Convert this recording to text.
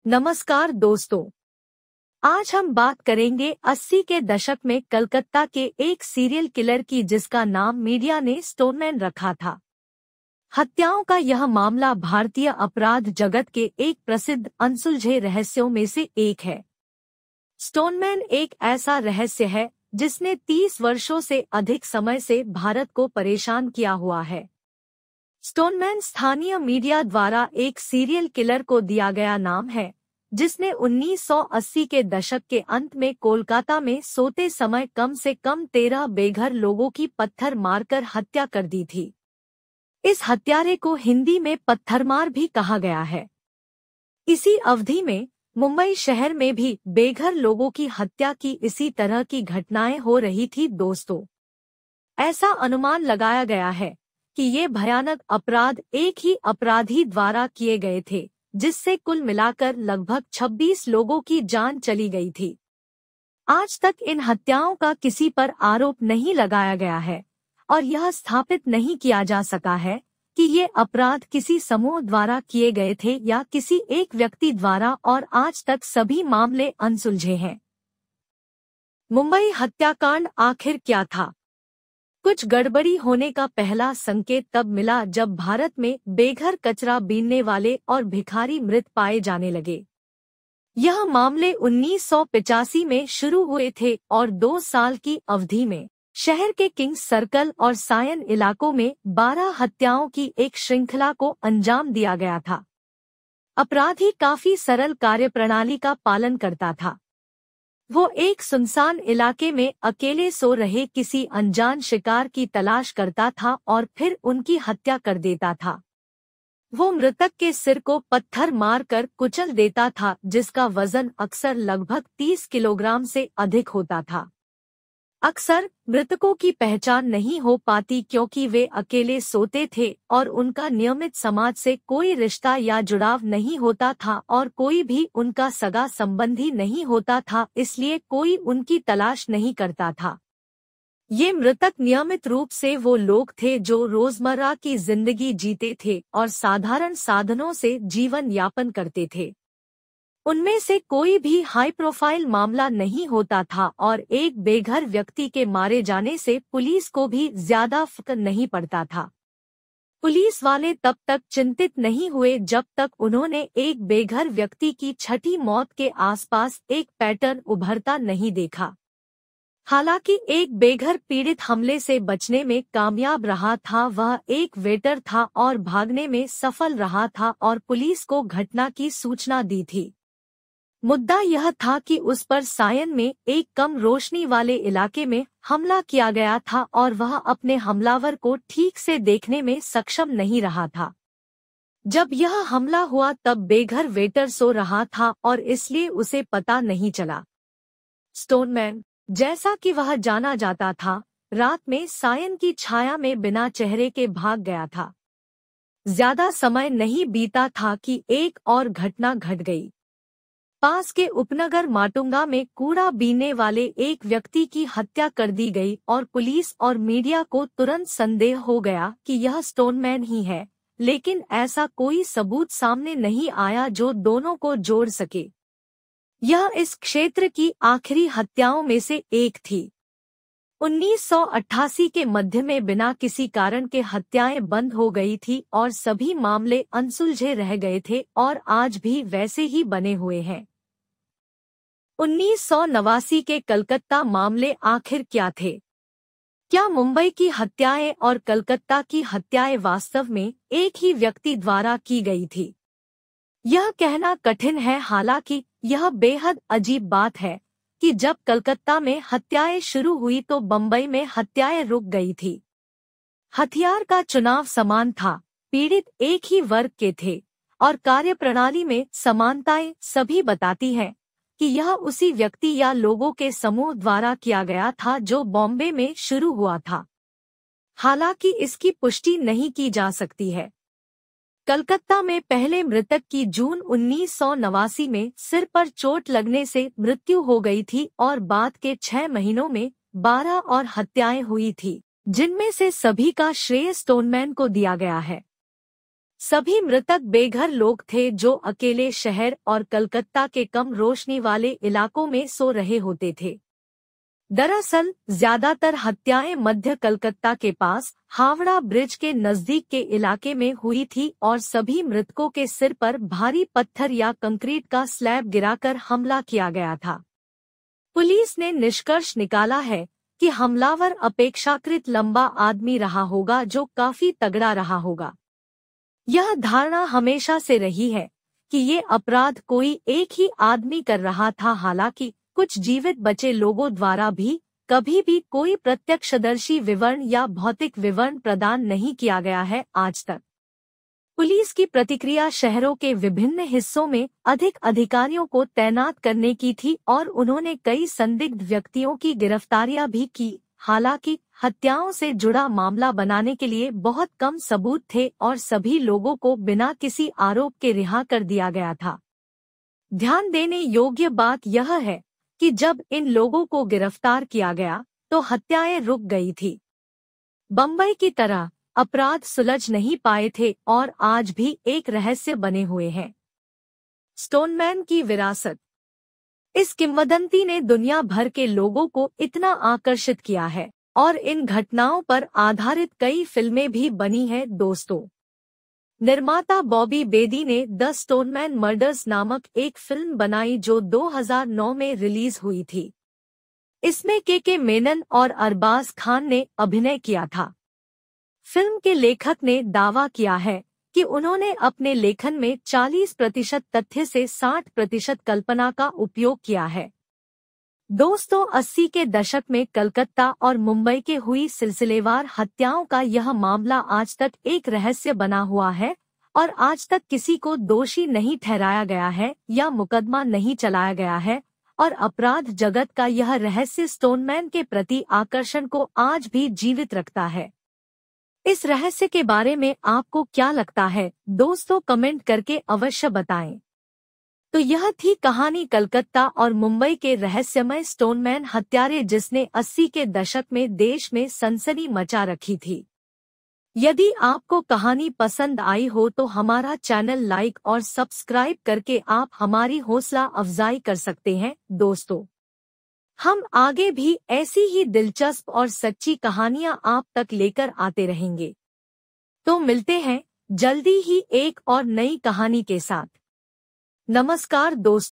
नमस्कार दोस्तों, आज हम बात करेंगे 80 के दशक में कलकत्ता के एक सीरियल किलर की जिसका नाम मीडिया ने स्टोनमैन रखा था। हत्याओं का यह मामला भारतीय अपराध जगत के एक प्रसिद्ध अनसुलझे रहस्यों में से एक है। स्टोनमैन एक ऐसा रहस्य है जिसने 30 वर्षों से अधिक समय से भारत को परेशान किया हुआ है। स्टोनमैन स्थानीय मीडिया द्वारा एक सीरियल किलर को दिया गया नाम है, जिसने 1980 के दशक के अंत में कोलकाता में सोते समय कम से कम 13 बेघर लोगों की पत्थर मारकर हत्या कर दी थी। इस हत्यारे को हिंदी में पत्थरमार भी कहा गया है। इसी अवधि में मुंबई शहर में भी बेघर लोगों की हत्या की इसी तरह की घटनाएं हो रही थी। दोस्तों, ऐसा अनुमान लगाया गया है कि ये भयानक अपराध एक ही अपराधी द्वारा किए गए थे, जिससे कुल मिलाकर लगभग 26 लोगों की जान चली गई थी। आज तक इन हत्याओं का किसी पर आरोप नहीं लगाया गया है और यह स्थापित नहीं किया जा सका है कि ये अपराध किसी समूह द्वारा किए गए थे या किसी एक व्यक्ति द्वारा, और आज तक सभी मामले अनसुलझे हैं। मुंबई हत्याकांड आखिर क्या था? कुछ गड़बड़ी होने का पहला संकेत तब मिला जब भारत में बेघर, कचरा बीनने वाले और भिखारी मृत पाए जाने लगे। यह मामले 1985 में शुरू हुए थे और 2 साल की अवधि में शहर के किंग्स सर्कल और सायन इलाकों में 12 हत्याओं की एक श्रृंखला को अंजाम दिया गया था। अपराधी काफी सरल कार्यप्रणाली का पालन करता था। वो एक सुनसान इलाके में अकेले सो रहे किसी अनजान शिकार की तलाश करता था और फिर उनकी हत्या कर देता था। वो मृतक के सिर को पत्थर मारकर कुचल देता था, जिसका वजन अक्सर लगभग 30 किलोग्राम से अधिक होता था। अक्सर मृतकों की पहचान नहीं हो पाती क्योंकि वे अकेले सोते थे और उनका नियमित समाज से कोई रिश्ता या जुड़ाव नहीं होता था और कोई भी उनका सगा संबंधी नहीं होता था, इसलिए कोई उनकी तलाश नहीं करता था। ये मृतक नियमित रूप से वो लोग थे जो रोजमर्रा की जिंदगी जीते थे और साधारण साधनों से जीवन यापन करते थे। उनमें से कोई भी हाई प्रोफाइल मामला नहीं होता था और एक बेघर व्यक्ति के मारे जाने से पुलिस को भी ज्यादा फर्क नहीं पड़ता था। पुलिस वाले तब तक चिंतित नहीं हुए जब तक उन्होंने एक बेघर व्यक्ति की छठी मौत के आसपास एक पैटर्न उभरता नहीं देखा। हालांकि एक बेघर पीड़ित हमले से बचने में कामयाब रहा था। वह एक वेटर था और भागने में सफल रहा था और पुलिस को घटना की सूचना दी थी। मुद्दा यह था कि उस पर सायन में एक कम रोशनी वाले इलाके में हमला किया गया था और वह अपने हमलावर को ठीक से देखने में सक्षम नहीं रहा था। जब यह हमला हुआ तब बेघर वेटर सो रहा था और इसलिए उसे पता नहीं चला। स्टोनमैन, जैसा कि वह जाना जाता था, रात में सायन की छाया में बिना चेहरे के भाग गया था। ज्यादा समय नहीं बीता था कि एक और घटना घट गई। पास के उपनगर माटुंगा में कूड़ा बीनने वाले एक व्यक्ति की हत्या कर दी गई और पुलिस और मीडिया को तुरंत संदेह हो गया कि यह स्टोनमैन ही है, लेकिन ऐसा कोई सबूत सामने नहीं आया जो दोनों को जोड़ सके। यह इस क्षेत्र की आखिरी हत्याओं में से एक थी। 1988 के मध्य में बिना किसी कारण के हत्याएं बंद हो गई थी और सभी मामले अनसुलझे रह गए थे और आज भी वैसे ही बने हुए हैं। 1989 के कलकत्ता मामले आखिर क्या थे? क्या मुंबई की हत्याएं और कलकत्ता की हत्याएं वास्तव में एक ही व्यक्ति द्वारा की गई थी? यह कहना कठिन है। हालांकि यह बेहद अजीब बात है कि जब कलकत्ता में हत्याएं शुरू हुई तो बम्बई में हत्याएं रुक गई थी। हथियार का चुनाव समान था, पीड़ित एक ही वर्ग के थे और कार्यप्रणाली में समानताएं सभी बताती हैं कि यह उसी व्यक्ति या लोगों के समूह द्वारा किया गया था जो बॉम्बे में शुरू हुआ था। हालांकि इसकी पुष्टि नहीं की जा सकती है। कलकत्ता में पहले मृतक की जून 1989 में सिर पर चोट लगने से मृत्यु हो गई थी और बाद के 6 महीनों में 12 और हत्याएं हुई थी, जिनमें से सभी का श्रेय स्टोनमैन को दिया गया है। सभी मृतक बेघर लोग थे जो अकेले शहर और कलकत्ता के कम रोशनी वाले इलाकों में सो रहे होते थे। दरअसल ज्यादातर हत्याएं मध्य कलकत्ता के पास हावड़ा ब्रिज के नजदीक के इलाके में हुई थी और सभी मृतकों के सिर पर भारी पत्थर या कंक्रीट का स्लैब गिराकर हमला किया गया था। पुलिस ने निष्कर्ष निकाला है कि हमलावर अपेक्षाकृत लंबा आदमी रहा होगा जो काफी तगड़ा रहा होगा। यह धारणा हमेशा से रही है कि ये अपराध कोई एक ही आदमी कर रहा था। हालांकि कुछ जीवित बचे लोगों द्वारा भी कभी भी कोई प्रत्यक्षदर्शी विवरण या भौतिक विवरण प्रदान नहीं किया गया है आज तक। पुलिस की प्रतिक्रिया शहरों के विभिन्न हिस्सों में अधिक अधिकारियों को तैनात करने की थी और उन्होंने कई संदिग्ध व्यक्तियों की गिरफ्तारियां भी की। हालांकि हत्याओं से जुड़ा मामला बनाने के लिए बहुत कम सबूत थे और सभी लोगों को बिना किसी आरोप के रिहा कर दिया गया था। ध्यान देने योग्य बात यह है कि जब इन लोगों को गिरफ्तार किया गया तो हत्याएं रुक गई थी। बम्बई की तरह अपराध सुलझ नहीं पाए थे और आज भी एक रहस्य बने हुए हैं। स्टोनमैन की विरासत। इस किंवदंती ने दुनिया भर के लोगों को इतना आकर्षित किया है और इन घटनाओं पर आधारित कई फिल्में भी बनी हैं। दोस्तों, निर्माता बॉबी बेदी ने द स्टोनमैन मर्डर्स नामक एक फिल्म बनाई जो 2009 में रिलीज हुई थी। इसमें के मेनन और अरबाज खान ने अभिनय किया था। फिल्म के लेखक ने दावा किया है कि उन्होंने अपने लेखन में 40% तथ्य से 60% कल्पना का उपयोग किया है। दोस्तों, 80 के दशक में कलकत्ता और मुंबई के हुई सिलसिलेवार हत्याओं का यह मामला आज तक एक रहस्य बना हुआ है और आज तक किसी को दोषी नहीं ठहराया गया है या मुकदमा नहीं चलाया गया है और अपराध जगत का यह रहस्य स्टोनमैन के प्रति आकर्षण को आज भी जीवित रखता है। इस रहस्य के बारे में आपको क्या लगता है दोस्तों, कमेंट करके अवश्य बताएं। तो यह थी कहानी कलकत्ता और मुंबई के रहस्यमय स्टोनमैन हत्यारे जिसने 80 के दशक में देश में सनसनी मचा रखी थी। यदि आपको कहानी पसंद आई हो तो हमारा चैनल लाइक और सब्सक्राइब करके आप हमारी हौसला अफजाई कर सकते हैं। दोस्तों, हम आगे भी ऐसी ही दिलचस्प और सच्ची कहानियां आप तक लेकर आते रहेंगे। तो मिलते हैं जल्दी ही एक और नई कहानी के साथ। नमस्कार दोस्तों।